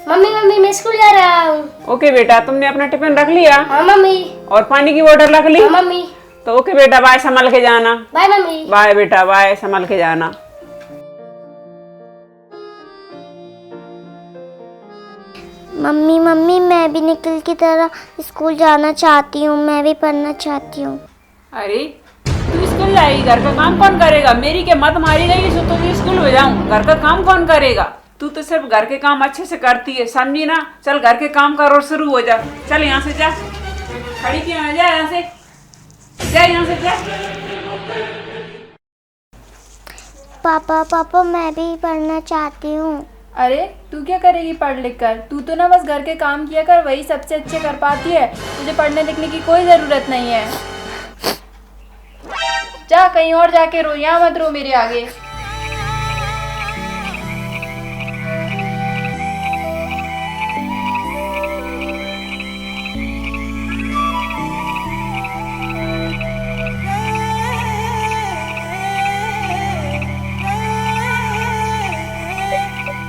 Mummy mummy मैं school जा रहा हूँ। ओके बेटा, तुमने अपना टिफिन रख लिया? हाँ मम्मी। और पानी की बोतल रख ली? हाँ मम्मी। तो ओके बेटा, बाय, संभल के जाना। Bye mummy. बाय बेटा, बाय, संभल के जाना। मम्मी मम्मी मैं भी निखिल की तरह स्कूल जाना चाहती हूँ, मैं भी पढ़ना चाहती हूँ। अरे तू स्कूल जाएगी, घर का काम कौन करेगा? मेरी के मत मारी गई सो तो स्कूल भेजाऊं, घर का काम कौन करेगा? तू तो सिर्फ घर के काम अच्छे से करती है, समझी ना? चल घर के काम कर और शुरू हो जा। चल यहाँ से जा, खड़ी क्यों है? जा यहाँ से, जा यहाँ से, जा। पापा पापा मैं भी पढ़ना चाहती हूँ। अरे तू क्या करेगी पढ़ लिख कर? तू तो ना बस घर के काम किया कर, वही सबसे अच्छे कर पाती है। तुझे पढ़ने लिखने की कोई ज़रूरत नहीं है। जा कहीं और जाके रो, यहाँ मत रो मेरे आगे।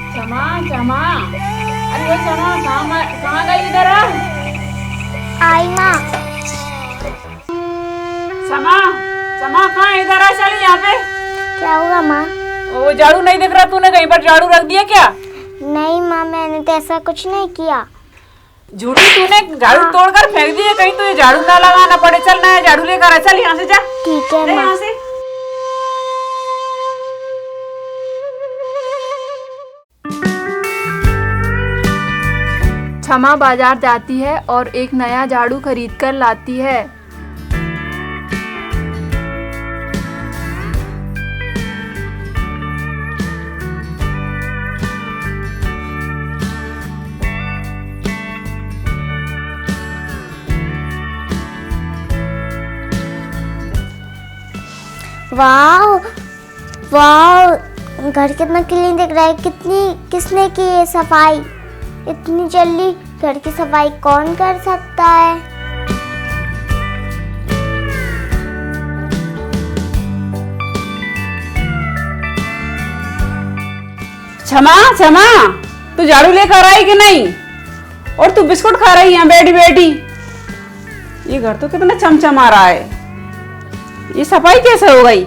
क्षमा क्षमा, अरे वो क्षमा कहाँ गई? इधर आ। आई माँ। क्षमा क्षमा कहाँ? इधर आ, चल यहाँ पे। क्या हुआ माँ? वो झाड़ू नहीं दिख रहा? तूने कहीं पर झाड़ू रख दिया क्या? नहीं माँ, मैंने तो ऐसा कुछ नहीं किया। झूठी, तूने झाड़ू तोड़कर फेंक दिया, कहीं तो ये झाड़ू ना लगाना पड़े। चल नया झाड़ू लेकर आ, चल यहाँ से, जा। ठीक है जा माँ। यहाँ से। क्षमा बाजार जाती है और एक नया झाड़ू खरीद कर लाती है। वाह वाह, घर कितना क्लीन दिख रहा है। किसने की ये सफाई? इतनी जल्दी घर की सफाई कौन कर सकता है? क्षमा क्षमा, तू झाड़ू लेकर आई कि नहीं? और तू बिस्कुट खा रही है बैठी बैठी। ये घर तो कितना चमचमा रहा है, ये सफाई कैसे हो गई?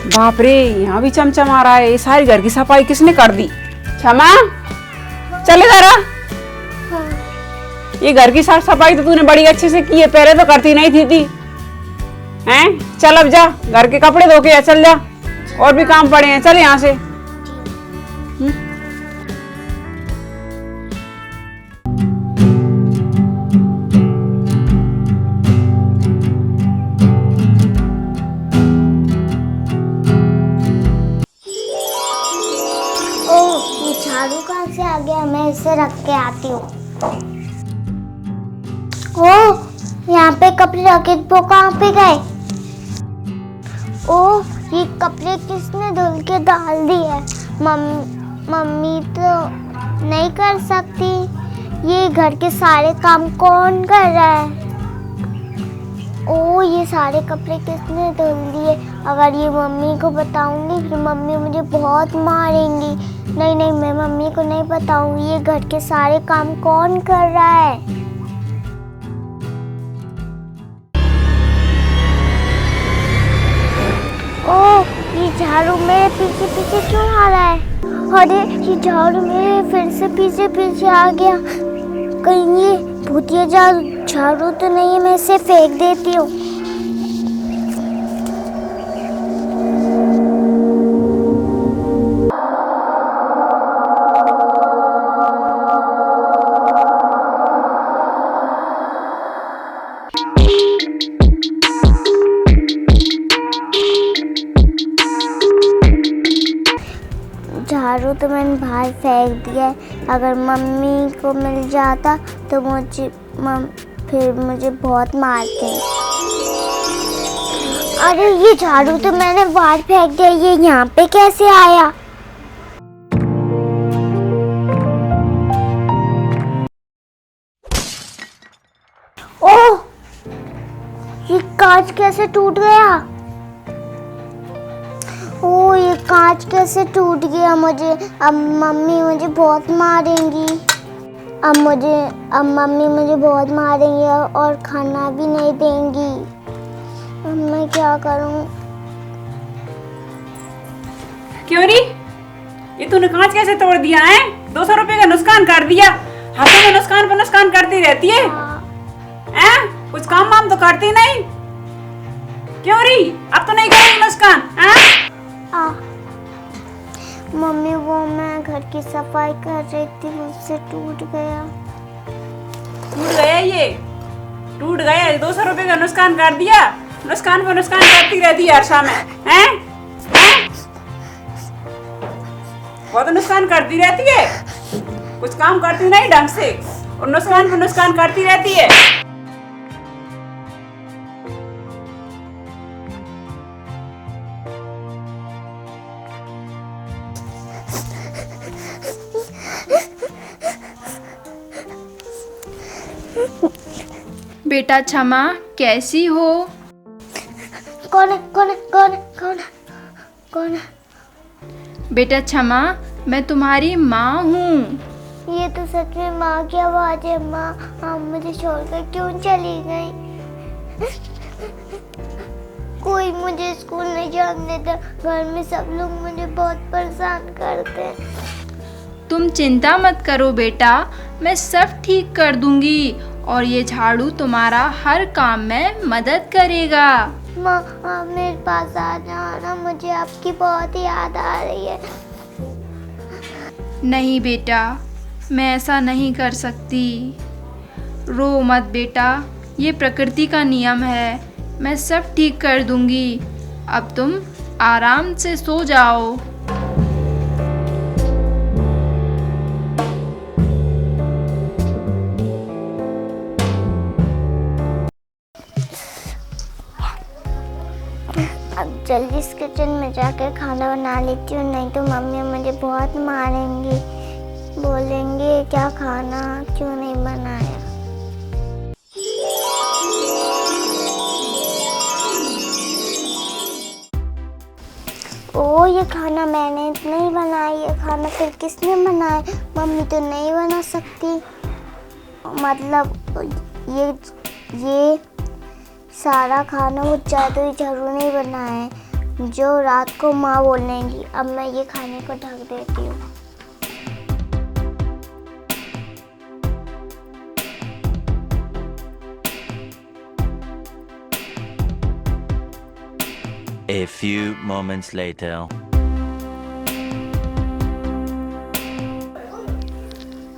बाप रे, यहाँ भी चमचमा रहा है। ये सारी घर की सफाई किसने कर दी? क्षमा, चले जरा। ये घर की साफ सफाई तो तूने बड़ी अच्छे से की है, पहले तो करती नहीं थी हैं? चल अब जा, घर के कपड़े धो के चल जा, और भी काम पड़े हैं। चल यहाँ से। ओह, ये झाड़ू कहाँ से आ गया? मैं इसे रख के आती हूँ। ओह, यहाँ पे कपड़े रखे, वो कहाँ पे गए? ओह, ये कपड़े किसने धुल के डाल दिए? मम्मी तो नहीं कर सकती। ये घर के सारे काम कौन कर रहा है? ओह, ये सारे कपड़े किसने धुल दिए? अगर ये मम्मी को बताऊंगी फिर मम्मी मुझे बहुत मारेंगी। नहीं नहीं, मैं मम्मी को नहीं बताऊंगी। ये घर के सारे काम कौन कर रहा है? ओह, ये झाड़ू मेरे पीछे पीछे क्यों आ रहा है? अरे ये झाड़ू मेरे फिर से पीछे पीछे आ गया। कहीं ये भूतिया झाड़ू तो नहीं है? मैं इसे फेंक देती हूँ। झाड़ू तो मैंने बाहर फेंक दिया है। अगर मम्मी को मिल जाता तो फिर मुझे बहुत मारते। अरे ये झाड़ू तो मैंने बाहर फेंक दिया, ये यहाँ पे कैसे आया? ओह, ये कांच कैसे टूट गया? ओ ये कांच कैसे टूट गया? मुझे अब मम्मी मुझे बहुत मारेंगी। अब मम्मी मुझे बहुत मारेंगी और खाना भी नहीं देंगी। अब मैं क्या करूं? क्यों री, ये तूने कांच कैसे तोड़ दिया है? 200 रुपए का नुकसान कर दिया। हाथों में नुकसान पर नुकसान करती रहती है। हैं? कुछ काम वाम तो करती नहीं। क्यों री, अब तो नहीं करेगी नुकसान? मम्मी वो मैं घर की सफाई कर रही थी, मुझसे टूट गया। टूट गया ये? टूट गया? 200 रुपए का नुकसान कर दिया। नुकसान पर नुकसान करती रहती है हर शाम में। हैं? बहुत नुकसान करती रहती है, कुछ काम करती नहीं ढंग से और नुकसान पर नुकसान करती रहती है। बेटा क्षमा, कैसी हो? कौन है? कौन है? कौन है? कौन है? कौन है? बेटा क्षमा, मैं तुम्हारी माँ हूँ। ये तो सच में माँ की आवाज है। माँ आप मुझे छोड़कर क्यों चली गई? कोई मुझे स्कूल नहीं जाने देता। घर में सब लोग मुझे बहुत परेशान करते हैं। तुम चिंता मत करो बेटा, मैं सब ठीक कर दूंगी और ये झाड़ू तुम्हारा हर काम में मदद करेगा। माँ आप मेरे पास आ जाओ ना, मुझे आपकी बहुत याद आ रही है। नहीं बेटा, मैं ऐसा नहीं कर सकती। रो मत बेटा, ये प्रकृति का नियम है। मैं सब ठीक कर दूंगी। अब तुम आराम से सो जाओ। अब जल्दी इस किचन में जाकर खाना बना लेती हूँ, नहीं तो मम्मी मुझे बहुत मारेंगी। बोलेंगे क्या खाना क्यों नहीं बनाया। ओ ये खाना मैंने नहीं बनाया, ये खाना फिर किसने बनाया? मम्मी तो नहीं बना सकती। मतलब ये सारा खाना वो जादुई झाड़ू नहीं बनाया है जो रात को माँ बोलेंगी। अब मैं ये खाने को ढक देती हूँ। A few moments later.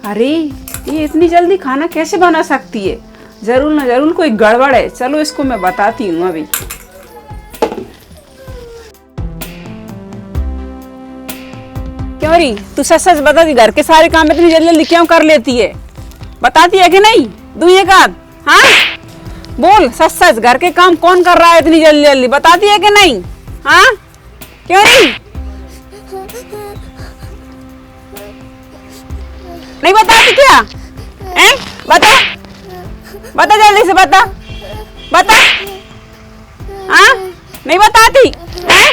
अरे ये इतनी जल्दी खाना कैसे बना सकती है? जरूर ना जरूर कोई गड़बड़ है। चलो इसको मैं बताती हूँ अभी। क्यों री, तू सच सच बता दी, घर के सारे काम इतनी जल्दी जल्दी क्यों कर लेती है? बताती है कि नहीं? दुनिया का हाँ बोल, सच सच घर के काम कौन कर रहा है इतनी जल्दी जल्दी? बताती है कि नहीं? हाँ क्यों री, नहीं बताती क्या? हैं? बता बता जल्दी से बता बता। हाँ नहीं बताती हैं?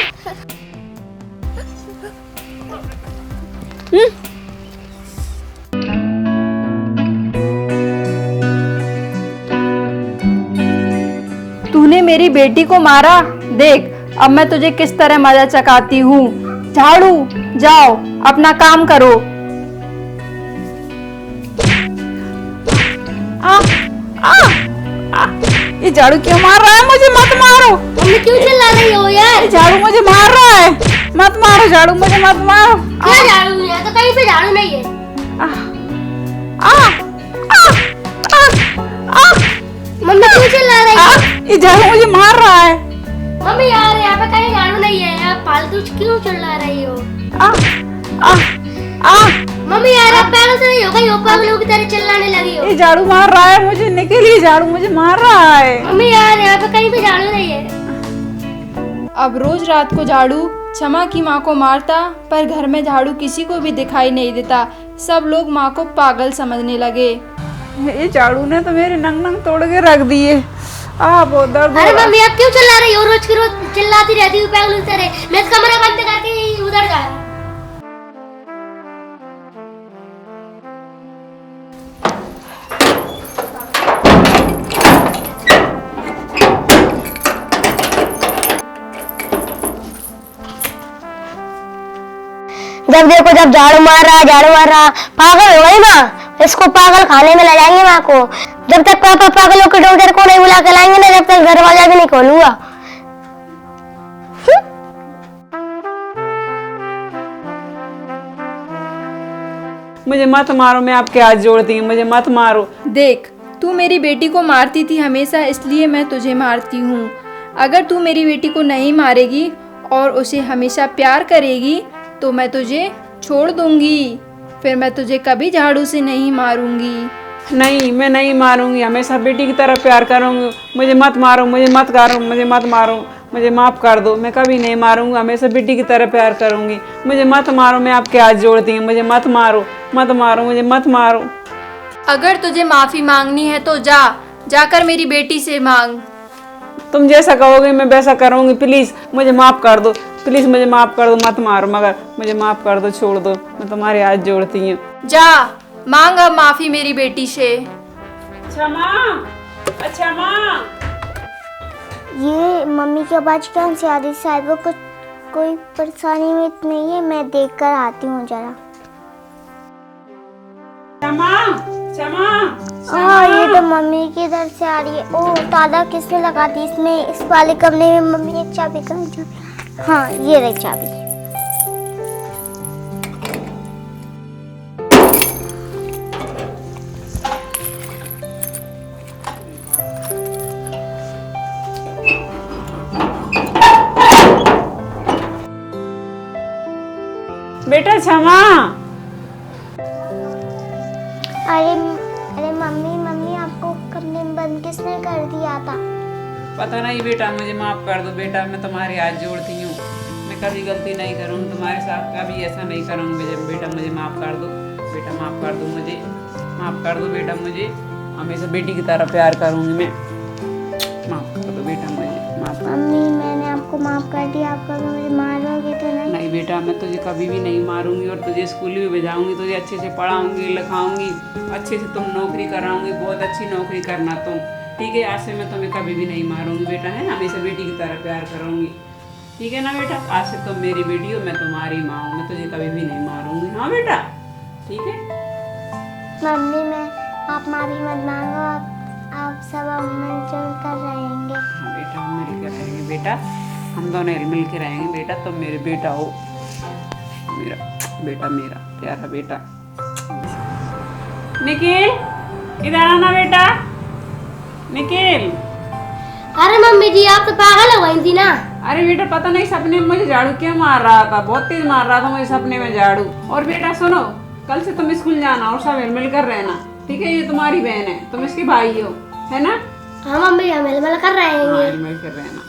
तूने मेरी बेटी को मारा, देख अब मैं तुझे किस तरह मजा चखाती हूँ। झाड़ू, जाओ अपना काम करो। ये झाड़ू क्यों मार रहा है मुझे? मत मारो। मम्मी क्यों चिल्ला रही हो यार? झाड़ू मुझे मार रहा है, मत मारो झाड़ू मुझे, मत मारो। क्या झाड़ू नहीं है? तो कहीं पे झाड़ू नहीं है। मम्मी क्यों चिल्ला रही है? ये झाड़ू मुझे मार रहा है। मम्मी यार यहाँ पे कहीं झाड़ू नहीं है, आप फालतू क्यों चिल्ला रही हो? मम्मी यार आप पैरों से नहीं हो, कहीं पागलों की तरह चिल्लाने लगी हो। ये झाड़ू मार रहा है मुझे, निकली झाड़ू मुझे मार रहा है। मम्मी यार यहाँ पे कहीं पे झाड़ू नहीं है। अब रोज रात को झाड़ू क्षमा की माँ को मारता, पर घर में झाड़ू किसी को भी दिखाई नहीं देता। सब लोग माँ को पागल समझने लगे। ये झाड़ू ने तो मेरे नंग नंग तोड़ के रख दिए। बहुत दर्द हो अरे रहा है। मम्मी आप क्यों चिल्ला रही हो? रोज की रोज चिल्लाती रहती हूँ पागल की तरह। मैं इस कमरा बंद करके उधर जा रहा हूँ। जब देखो जब झाड़ू मार रहा पागल हो गई माँ। इसको पागल खाने में ले जाएंगे माँ को। जब तक पापा पागलों के डॉक्टर को नहीं बुला के लाएंगे ना, जब तक दरवाजा भी नहीं खोलूंगा। मुझे मत मारो, मैं आपके हाथ जोड़ती हूँ, मुझे मत मारो। देख, तू मेरी बेटी को मारती थी हमेशा, इसलिए मैं तुझे मारती हूँ। अगर तू मेरी बेटी को नहीं मारेगी और उसे हमेशा प्यार करेगी तो मैं तुझे छोड़ दूंगी। फिर मैं तुझे कभी झाड़ू से नहीं मारूंगी। नहीं, मैं नहीं मारूंगी, हमेशा बेटी की तरह प्यार करूंगी। मुझे मत मारो, मुझे मत मारो, मुझे मत मारो, मुझे माफ कर दो। मैं कभी नहीं मारूंगी, हमेशा बेटी की तरह प्यार करूंगी। मुझे मत मारो, मैं आपके हाथ जोड़ती हूँ, मुझे मत मारो, मत मारो, मुझे मत मारो। अगर तुझे माफी मांगनी है तो जाकर मेरी बेटी से मांग। तुम जैसा कहोगे मैं वैसा करूंगी। प्लीज मुझे माफ कर दो, प्लीज मुझे माफ कर दो, मत मारो, मगर मुझे माफ कर दो, छोड़ दो, मैं तुम्हारे हाथ जोड़ती हूँ। जा मांग अब माफी मेरी बेटी से। अच्छा माँ, अच्छा माँ। ये मम्मी की आवाज कहाँ से आ रही? शायद वो कुछ कोई परेशानी में नहीं है। मैं देख कर आती हूँ जरा। क्षमा, क्षमा, हाँ, ये तो मम्मी की इधर से आ रही है। ओह, ताला किसने लगा दी इसमें? इस वाले कमरे में मम्मी ने चाबी कहाँ दी? हाँ, ये रही चाबी। बेटा क्षमा। अरे अरे मम्मी आपको कमरे में बंद किसने कर दिया था? पता नहीं बेटा, मुझे माफ कर दो बेटा, मैं तुम्हारे हाथ जोड़ती हूँ। मैं कभी गलती नहीं करूँगी तुम्हारे साथ, कभी ऐसा नहीं करूँगी। बेटा मुझे माफ कर दो, बेटा माफ कर दो, मुझे माफ कर दो बेटा, मुझे हमेशा बेटी की तरह प्यार करूँगी मैं। माफ कर दो बेटा, मुझे माफ। मम्मी मैंने आपको माफ कर दिया, आप कभी मुझे मारोगे तो नहीं? नहीं बेटा, मैं तुझे कभी भी नहीं मारूंगी और तुझे स्कूल भी भेजाऊंगी, तुझे अच्छे से पढ़ाऊंगी, लिखाऊंगी, अच्छे से तुम नौकरी कराऊंगी, बहुत अच्छी नौकरी करना तुम, ठीक है? आज से मैं तुम्हें कभी भी नहीं मारूंगी बेटा, है? हमेशा बेटी की तरह प्यार करूंगी, ठीक है ना बेटा? आज से तुम मेरी बेटी हो, मैं तुम्हारी माँ हूँ, मैं तुझे कभी भी नहीं मारूंगी, हाँ बेटा? ठीक है मम्मी आप माफी मत मांगो, आप सब मिलजुल कर रहेंगे। हाँ बेटा, हम मिल के रहेंगे बेटा, हम दोनों मिल के रहेंगे बेटा। तुम मेरे बेटा हो, मेरा बेटा, मेरा प्यारा बेटा। निखिल, इधर आना बेटा, निखिल। अरे मम्मी जी आप तो पागल हो गई थी ना। अरे बेटा, पता नहीं सपने में मुझे झाड़ू क्यों मार रहा था, बहुत तेज मार रहा था मुझे सपने में झाड़ू। और बेटा सुनो, कल से तुम स्कूल जाना और सब मिल कर रहना, ठीक है? ये तुम्हारी बहन है, तुम इसके भाई हो, है ना? हाँ मम्मी हम मिल कर रहेंगे। मिल कर रहना।